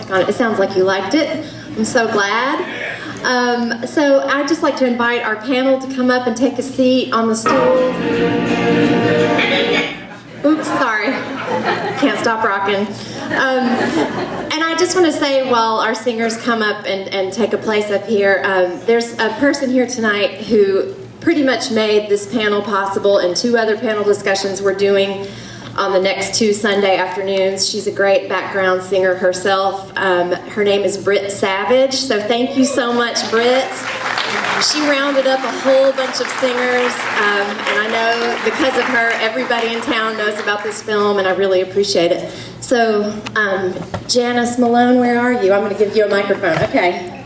mic on it. It sounds like you liked it. I'm so glad. So I'd just like to invite our panel to come up and take a seat on the stools. Oops, sorry. Can't stop rocking. And I just want to say, while our singers come up and take a place up here, there's a person here tonight who pretty much made this panel possible, and 2 other panel discussions we're doing on the next 2 Sunday afternoons. She's a great background singer herself. Her name is Britt Savage, so thank you so much, Britt. She rounded up a whole bunch of singers, and I know because of her, everybody in town knows about this film, and I really appreciate it. So, Janice Malone, where are you? I'm going to give you a microphone. Okay.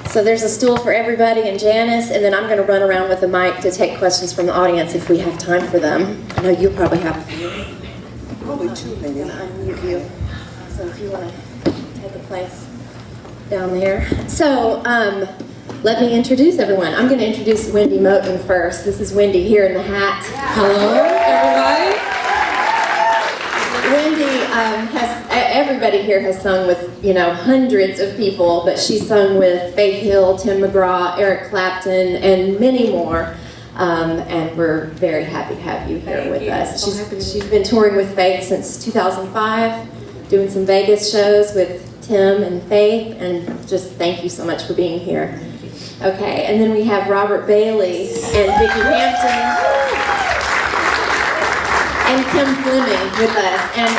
So there's a stool for everybody and Janice, and then I'm going to run around with the mic to take questions from the audience if we have time for them. I know you'll probably have a few. Probably 2, maybe. Unmute you. So if you want to take a place down there. So let me introduce everyone. I'm going to introduce Wendy Moten first. This is Wendy here in the hat. Hello, everybody. Wendy everybody here has sung with, hundreds of people, but she's sung with Faith Hill, Tim McGraw, Eric Clapton, and many more. And we're very happy to have you here with us. She's been touring with Faith since 2005, doing some Vegas shows with Tim and Faith, and just thank you so much for being here. Okay, and then we have Robert Bailey and Vicki Hampton and Kim Fleming with us. And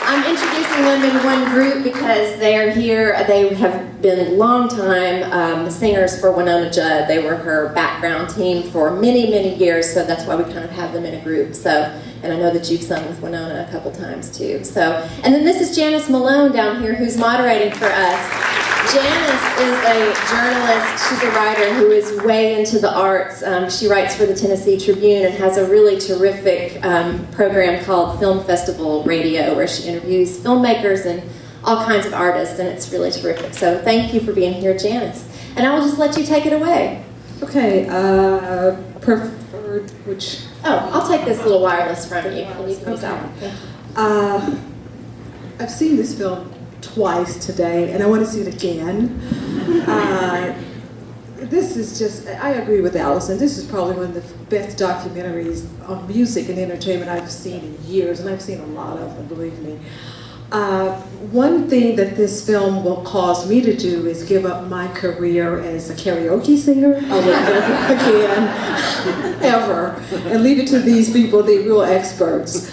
I'm introducing them in one group because they are here. They have been long-time singers for Winona Judd. They were her background team for many, many years, so that's why we kind of have them in a group. So, and I know that you've sung with Winona a couple times too. So, and then this is Janice Malone down here who's moderating for us. Janice is a journalist, she's a writer who is way into the arts. She writes for the Tennessee Tribune and has a really terrific program called Film Festival Radio, where she interviews filmmakers and all kinds of artists, and it's really terrific. So thank you for being here, Janice. And I will just let you take it away. Okay, preferred which? Oh, I'll take this little wireless from you. And you can use that one. I've seen this film twice today, and I want to see it again. This is just, I agree with Allison, this is probably one of the best documentaries on music and entertainment I've seen in years, and I've seen a lot of them, believe me. One thing that this film will cause me to do is give up my career as a karaoke singer. I would never again, ever, and leave it to these people, the real experts.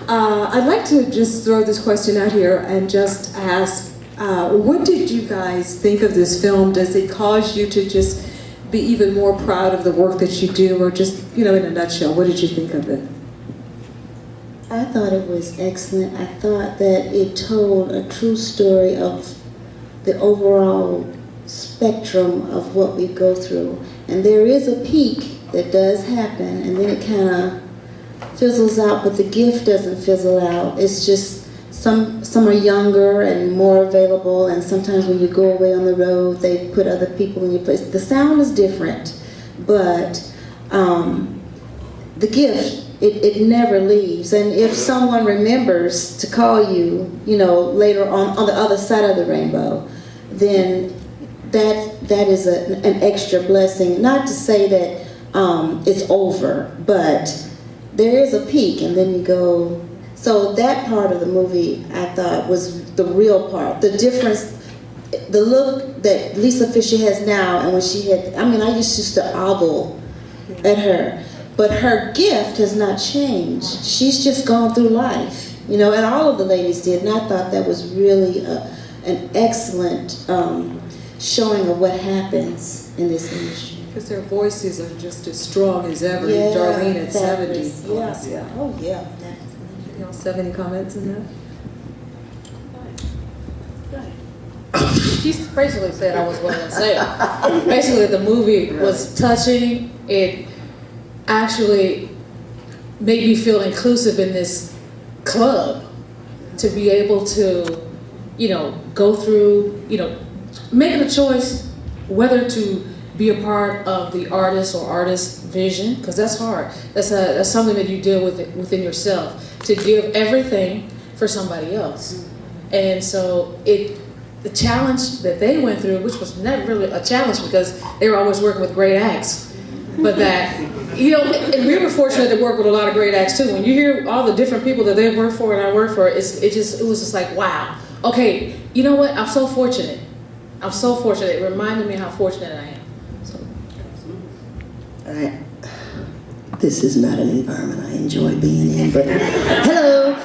I'd like to just throw this question out here and just ask, what did you guys think of this film? Does it cause you to just be even more proud of the work that you do, or just, in a nutshell, what did you think of it? I thought it was excellent. I thought that it told a true story of the overall spectrum of what we go through. And there is a peak that does happen, and then it kind of fizzles out, but the gift doesn't fizzle out. It's just some are younger and more available, and sometimes when you go away on the road, they put other people in your place. The sound is different, but the gift, it never leaves. And if someone remembers to call you, later on the other side of the rainbow, then that is an extra blessing. Not to say that it's over, but there is a peak, and then you go. So that part of the movie, I thought, was the real part. The difference, the look that Lisa Fisher has now, and when she had, I used to ogle at her. But her gift has not changed. She's just gone through life, and all of the ladies did. And I thought that was really an excellent showing of what happens in this industry. Because their voices are just as strong as ever. Yeah, Darlene at 70. Yeah. Oh, yeah. Y'all have any comments on that? She basically said I was going to say. Basically, the movie was touching. It actually made me feel inclusive in this club, to be able to, go through, making a choice whether to be a part of the artist or artist's vision, because that's hard. That's something that you deal with within yourself, to give everything for somebody else. And so the challenge that they went through, which was not really a challenge because they were always working with great acts, but that, you know, and we were fortunate to work with a lot of great acts too. When you hear all the different people that they work for and I work for, it was just like, wow. Okay, you know what? I'm so fortunate. I'm so fortunate. It reminded me how fortunate I am. So. This is not an environment I enjoy being in, but hello.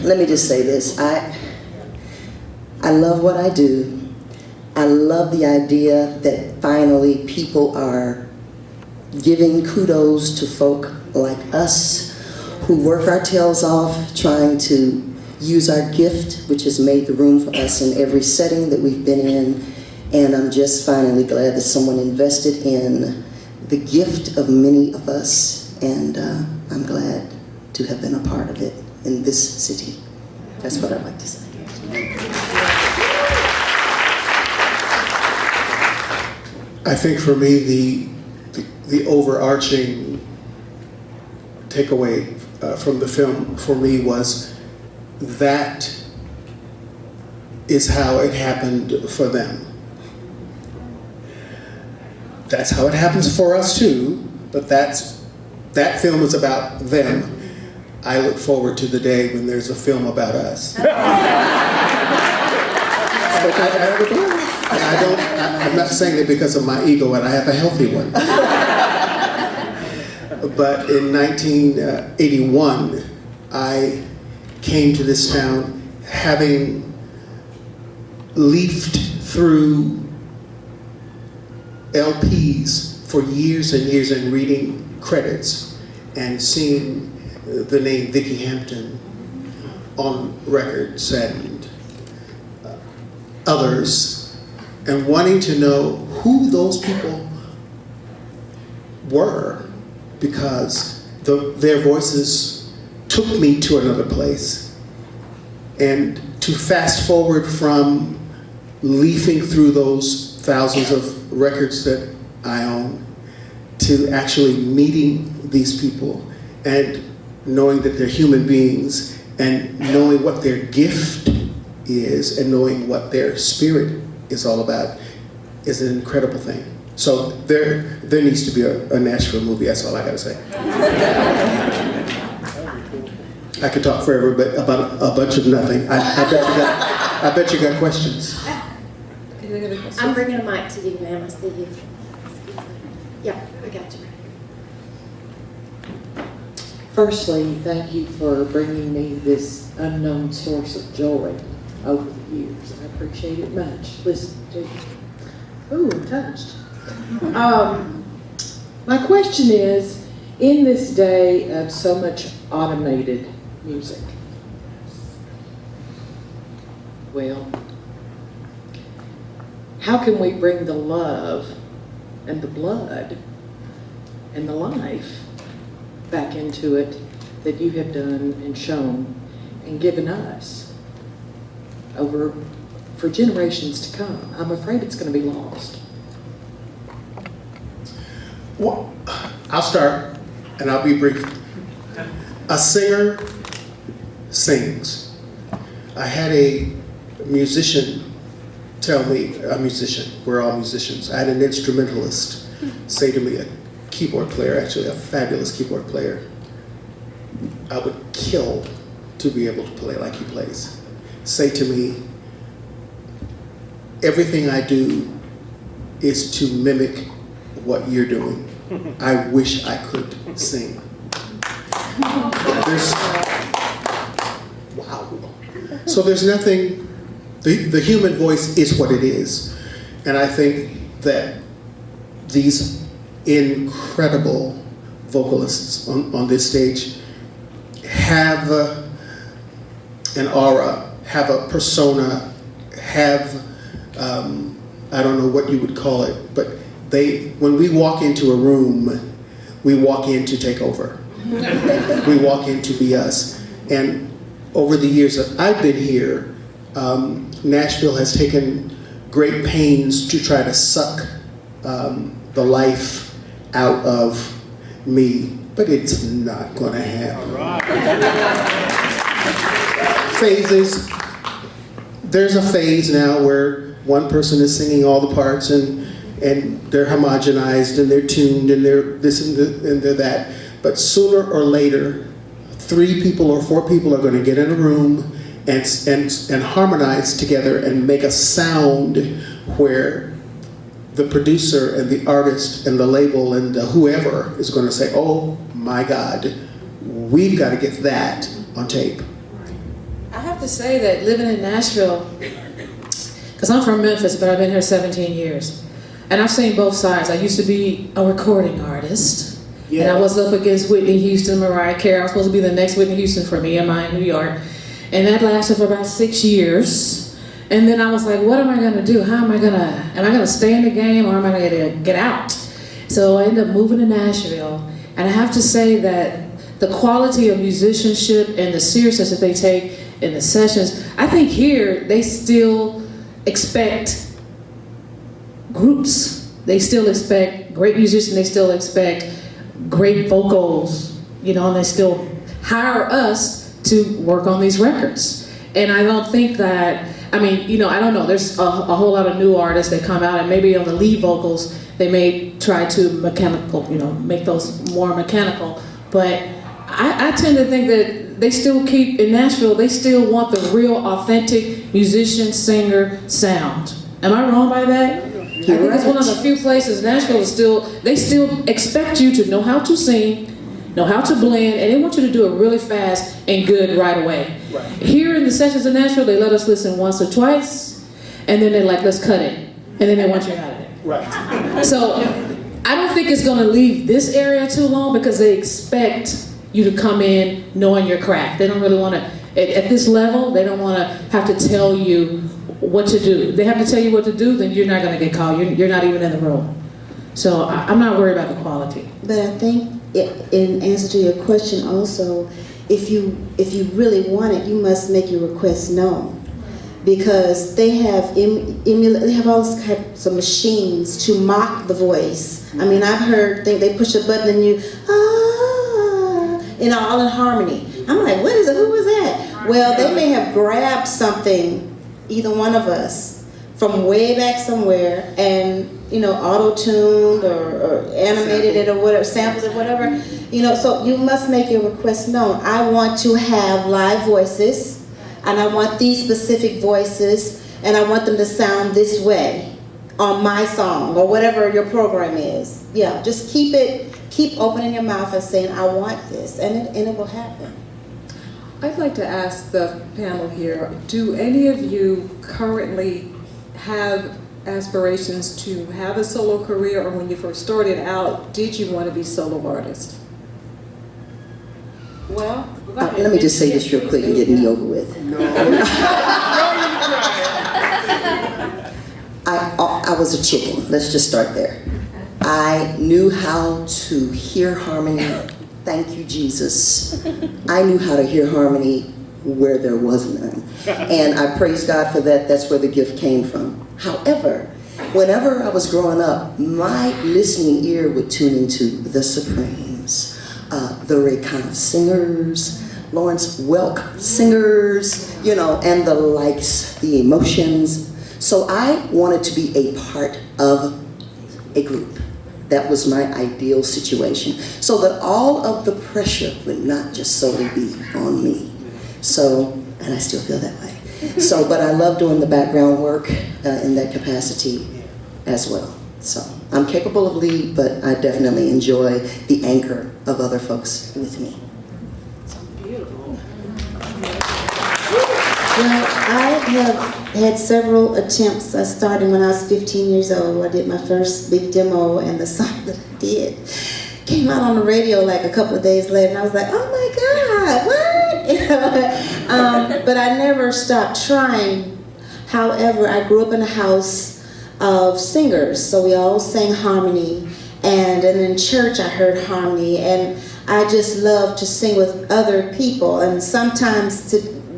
Let me just say this. I love what I do. I love the idea that finally people are giving kudos to folk like us who work our tails off trying to use our gift, which has made the room for us in every setting that we've been in. And I'm just finally glad that someone invested in the gift of many of us. And I'm glad to have been a part of it in this city. That's what I'd like to say. I think for me, the overarching takeaway from the film for me was that is how it happened for them. That's how it happens for us too, but that film is about them. I look forward to the day when there's a film about us. I'm not saying it because of my ego, and I have a healthy one. But in 1981, I came to this town having leafed through LPs for years and years and reading credits and seeing the name Vicki Hampton on records and others, and wanting to know who those people were, because their voices took me to another place. And to fast forward from leafing through those thousands of records that I own to actually meeting these people and knowing that they're human beings and knowing what their gift is and knowing what their spirit is all about is an incredible thing. So there needs to be a Nashville movie. That's all I gotta say. I could talk forever, but about a bunch of nothing. I bet you got questions. I'm bringing a mic to you, ma'am. I see you. Yeah, I got you. Firstly, thank you for bringing me this unknown source of joy over the years. I appreciate it much. Listening to you. Ooh, I'm touched. My question is, in this day of so much automated music, well, how can we bring the love and the blood and the life back into it that you have done and shown and given us for generations to come? I'm afraid it's going to be lost. Well, I'll start, and I'll be brief. A singer sings. I had a musician tell me, we're all musicians. I had an instrumentalist say to me, a keyboard player, actually, a fabulous keyboard player, I would kill to be able to play like he plays. Say to me, everything I do is to mimic what you're doing. I wish I could sing. Wow. So there's nothing, the human voice is what it is. And I think that these incredible vocalists on this stage have an aura, have a persona, have, I don't know what you would call it, but when we walk into a room, we walk in to take over. We walk in to be us. And over the years that I've been here, Nashville has taken great pains to try to suck the life out of me, but it's not gonna happen. phases. There's a phase now where one person is singing all the parts and they're homogenized and they're tuned and they're this and they're that. But sooner or later, 3 people or 4 people are going to get in a room and harmonize together and make a sound where the producer and the artist and the label and whoever is going to say, oh my God, we've got to get that on tape. I have to say that living in Nashville, because I'm from Memphis, but I've been here 17 years. And I've seen both sides. I used to be a recording artist. Yeah. And I was up against Whitney Houston, Mariah Carey. I was supposed to be the next Whitney Houston for me in New York. And that lasted for about 6 years. And then I was like, what am I gonna do? Am I gonna stay in the game or am I gonna get out? So I ended up moving to Nashville. And I have to say that the quality of musicianship and the seriousness that they take in the sessions, I think here they still expect groups. They still expect great musicians, they still expect great vocals, you know, and they still hire us to work on these records. And I don't think that, I mean, you know, I don't know, there's a whole lot of new artists that come out and maybe on the lead vocals, they may try to make those more mechanical, but I tend to think that they still keep, in Nashville, they still want the real authentic musician, singer sound. Am I wrong by that? I think it's one of the few places, Nashville is they still expect you to know how to sing, know how to blend, and they want you to do it really fast and good right away. Right. Here in the sessions in Nashville, they let us listen once or twice, and then they're like, let's cut it. And then they want you out of it. Right. So I don't think it's gonna leave this area too long because they expect you to come in knowing your craft. They don't really wanna, at this level, they don't wanna have to tell you what to do. They have to tell you what to do, then you're not gonna get called. You're not even in the room. So I'm not worried about the quality. But I think, in answer to your question also, if you really want it, you must make your request known. Because they have they have all kinds of machines to mock the voice. I mean, I've heard they push a button and all in harmony. I'm like, what is it? Who was that? Well, they may have grabbed something, either one of us, from way back somewhere and, auto-tuned or animated it or whatever, sampled it, whatever. So you must make your request known. I want to have live voices, and I want these specific voices, and I want them to sound this way on my song or whatever your program is. Yeah, just keep opening your mouth and saying, I want this, and it will happen. I'd like to ask the panel here, do any of you currently have aspirations to have a solo career, or when you first started out, did you want to be solo artist? Well, let me just say this real quick and get me over with. I was a chicken. Let's just start there. I knew how to hear harmony. Thank you, Jesus. I knew how to hear harmony where there was none. And I praise God for that. That's where the gift came from. However, whenever I was growing up, my listening ear would tune into the Supremes, the Ray Conniff singers, Lawrence Welk singers, and the likes, the Emotions. So I wanted to be a part of a group. That was my ideal situation, so that all of the pressure would not just solely be on me. So, and I still feel that way. So, but I love doing the background work in that capacity as well. So, I'm capable of lead, but I definitely enjoy the anchor of other folks with me. Beautiful. Well, I have had several attempts. I started when I was 15 years old. I did my first big demo, and the song that I did came out on the radio like a couple of days later, and I was like, oh my God, what? But I never stopped trying. However, I grew up in a house of singers, so we all sang harmony, and in church I heard harmony, and I just love to sing with other people, and sometimes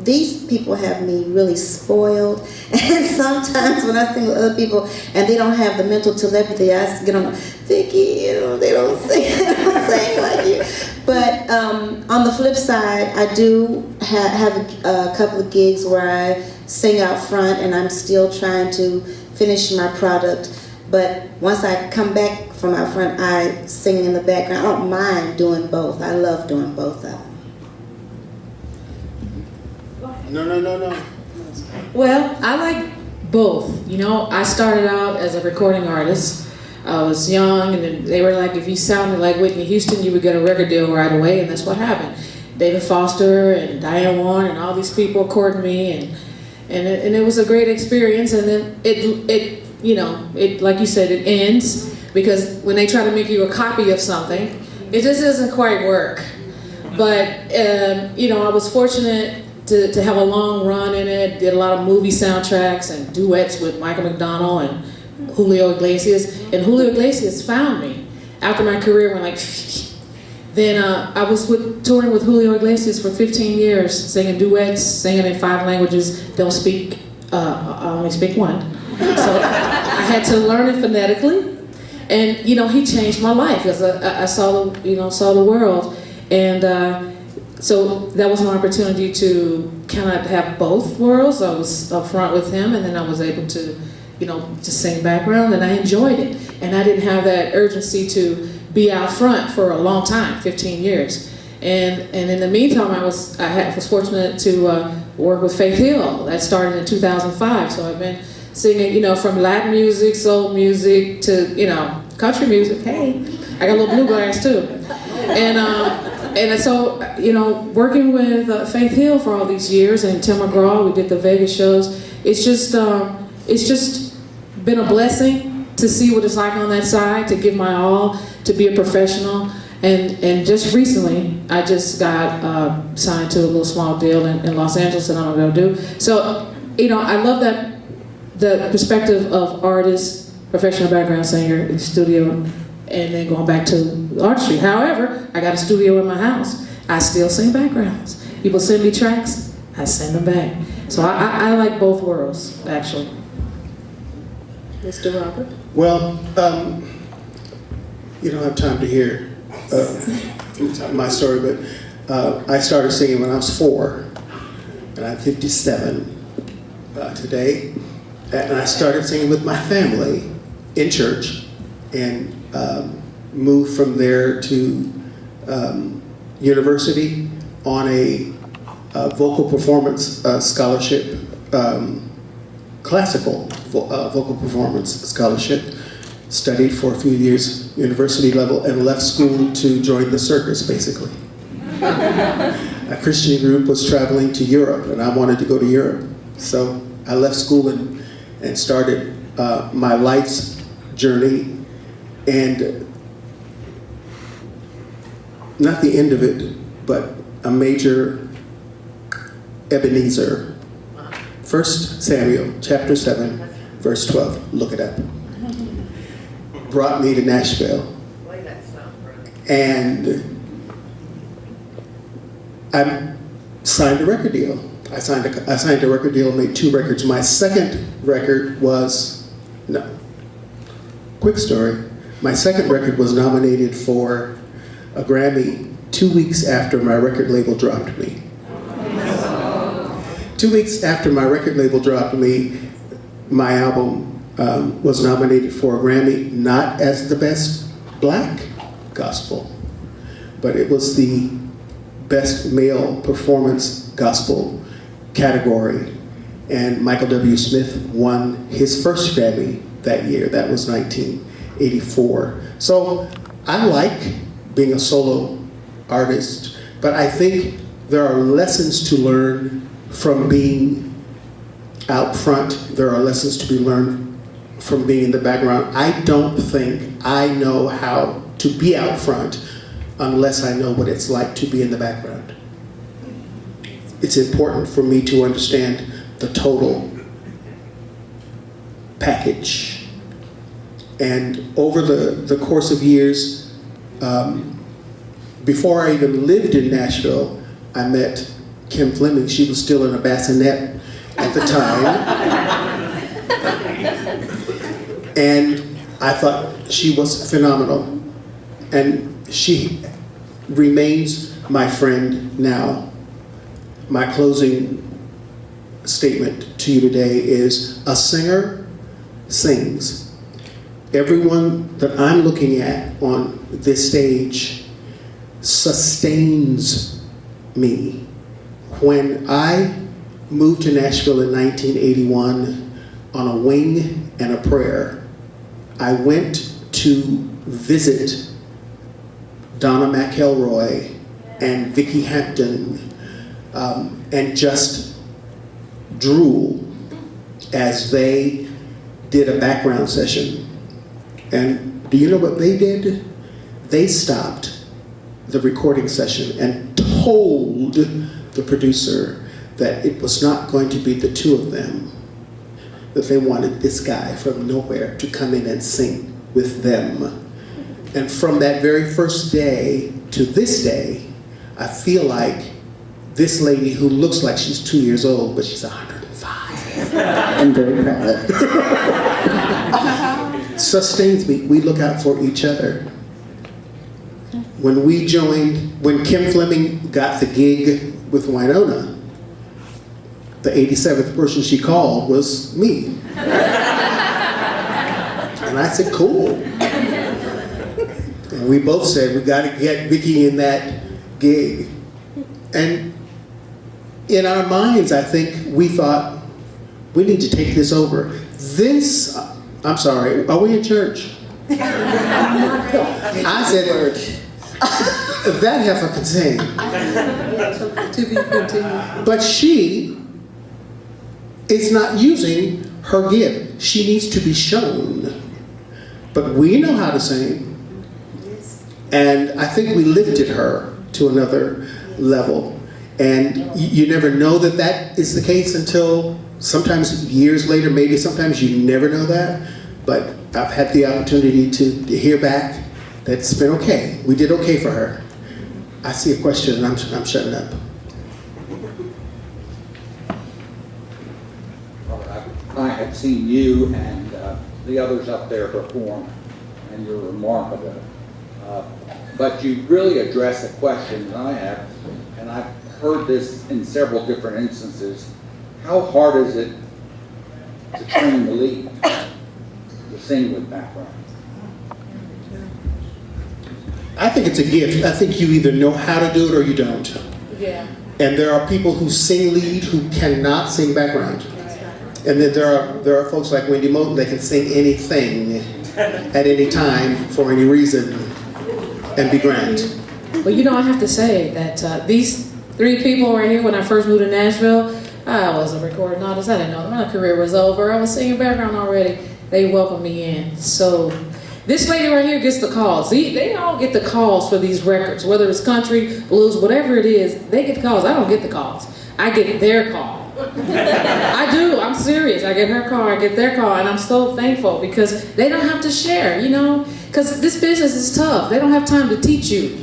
these people have me really spoiled. And sometimes when I sing with other people and they don't have the mental telepathy, I get on, Vicki, you know, they don't sing like you. But on the flip side, I do have a couple of gigs where I sing out front, and I'm still trying to finish my product. But once I come back from out front, I sing in the background. I don't mind doing both. I love doing both of them. No. Well, I like both. You know, I started out as a recording artist. I was young, and then they were like, if you sounded like Whitney Houston, you would get a record deal right away, and that's what happened. David Foster and Diane Warren and all these people courted me, and it was a great experience. And then it you know, it, like you said, it ends, because when they try to make you a copy of something, it just doesn't quite work. But you know, I was fortunate to have a long run in it. Did a lot of movie soundtracks and duets with Michael McDonald and Julio Iglesias. And Julio Iglesias found me after my career went like then I was touring with Julio Iglesias for 15 years, singing duets, singing in 5 languages. Don't speak, I only speak 1. So I had to learn it phonetically. And you know, he changed my life because I saw the world. And so that was an opportunity to kind of have both worlds. I was up front with him, and then I was able to, you know, to sing background, and I enjoyed it. And I didn't have that urgency to be out front for a long time, 15 years. And in the meantime, I was fortunate to work with Faith Hill. That started in 2005. So I've been singing, you know, from Latin music, soul music to, you know, country music. Hey, I got a little bluegrass too. And so, you know, working with Faith Hill for all these years, and Tim McGraw, we did the Vegas shows. It's just been a blessing to see what it's like on that side, to give my all, to be a professional. And just recently, I just got signed to a little small deal in Los Angeles that I'm going to do. So, you know, I love that, the perspective of artist, professional background singer in the studio, and then going back to artistry. However, I got a studio in my house. I still sing backgrounds. People send me tracks, I send them back. So I like both worlds, actually. Mr. Robert? Well, you don't have time to hear my story, but I started singing when I was 4, and I'm 57 today. And I started singing with my family in church, and moved from there to university on a vocal performance scholarship, classical vocal performance scholarship. Studied for a few years, university level, and left school to join the circus, basically. A Christian group was traveling to Europe, and I wanted to go to Europe. So I left school and started my life's journey, and not the end of it, but a major Ebenezer. 1 Samuel chapter 7, verse 12. Look it up. Brought me to Nashville. And I signed a record deal. I signed a record deal and made 2 records. My second record was, quick story. My second record was nominated for a Grammy 2 weeks after my record label dropped me. 2 weeks after my record label dropped me, my album was nominated for a Grammy, not as the best black gospel, but it was the best male performance gospel category. And Michael W. Smith won his first Grammy that year. That was 1984. So I like being a solo artist, but I think there are lessons to learn from being out front. There are lessons to be learned from being in the background. I don't think I know how to be out front unless I know what it's like to be in the background. It's important for me to understand the total package. And over the course of years, before I even lived in Nashville, I met Kim Fleming. She was still in a bassinet at the time. And I thought she was phenomenal. And she remains my friend now. My closing statement to you today is a singer sings. Everyone that I'm looking at on this stage sustains me. When I moved to Nashville in 1981 on a wing and a prayer, I went to visit Donna McElroy and Vicki Hampton and just drool as they did a background session. And do you know what they did? They stopped the recording session and told the producer that it was not going to be the two of them, that they wanted this guy from nowhere to come in and sing with them. And from that very first day to this day, I feel like this lady who looks like she's 2 years old, but she's 105. I'm very proud. Sustains me. We look out for each other. When when Kim Fleming got the gig with Winona, the 87th person she called was me. And I said, cool. And we both said, we got to get Vicki in that gig. And in our minds, I think we thought, we need to take this over. I'm sorry, are we in church? I said, that heifer can sing. To be continued. But she is not using her gift. She needs to be shown. But we know how to sing. And I think we lifted her to another level. And you never know that that is the case until sometimes years later, maybe sometimes you never know that. But I've had the opportunity to hear back that it's been okay. We did okay for her. I see a question and I'm shutting up. I have seen you and the others up there perform, and you're remarkable. But you really address a question that I have, and I've heard this in several different instances. How hard is it to train the lead, to sing with background? I think it's a gift. I think you either know how to do it or you don't. Yeah. And there are people who sing lead who cannot sing background. And then there are folks like Wendy Moten that can sing anything at any time for any reason and be grand. Well, you know, I have to say that these three people right here, when I first moved to Nashville, I wasn't recording artist. I didn't know my career was over. I was singing background already. They welcomed me in. So this lady right here gets the calls. They all get the calls for these records, whether it's country, blues, whatever it is. They get the calls. I don't get the calls. I get their call. I do. I'm serious. I get her call. I get their call, and I'm so thankful because they don't have to share. You know, because this business is tough. They don't have time to teach you.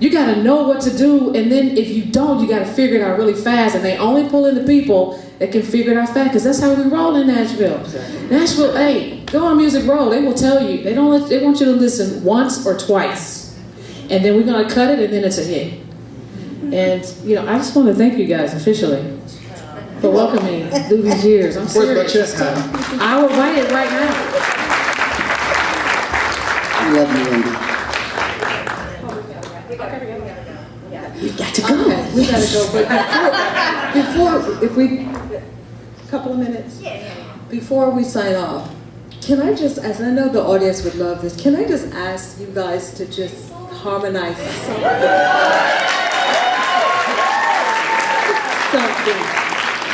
You got to know what to do, and then if you don't, you got to figure it out really fast. And they only pull in the people that can figure it out fast, because that's how we roll in Nashville. Nashville, hey, go on Music Roll. They will tell you. They want you to listen once or twice, and then we're gonna cut it, and then it's a hit. And you know, I just want to thank you guys officially for welcoming me through these years. I'm serious. Where's my chest time? I will write it right now. I love you, Wendy. We got to go. Okay, we got to go. But if we, couple of minutes, before we sign off, can I just ask, and I know the audience would love this, can I just ask you guys to just harmonize something?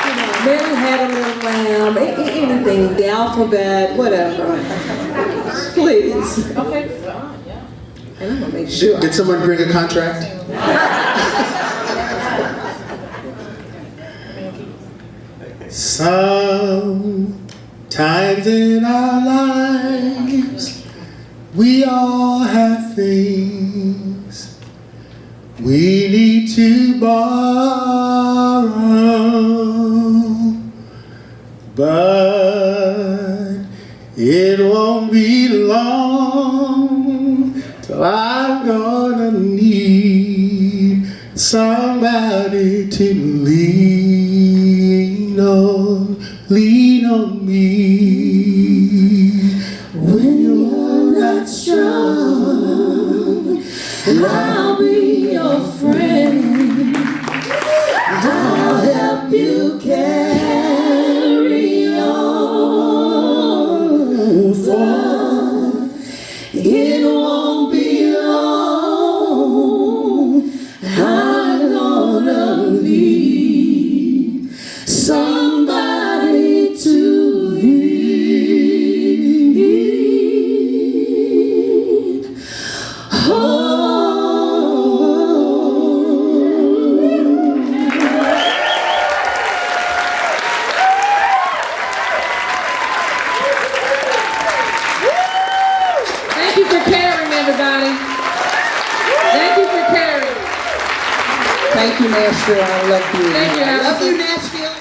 You know, Mary had a little lamb, anything, the alphabet, whatever. Please. Okay. And I'm gonna make sure. Did someone bring a contract? Sometimes in our lives, we all have things we need to borrow. tomorrow, but it won't be long till I'm gonna need somebody to lean on me. When you're not strong, I'll be your friend. I'll help you carry on. For it won't be long. I'm gonna need somebody to lean on. Thank you for caring, everybody. Thank you for caring. Thank you, Nashville. I love you. Thank you, I love Allison. you, Nashville.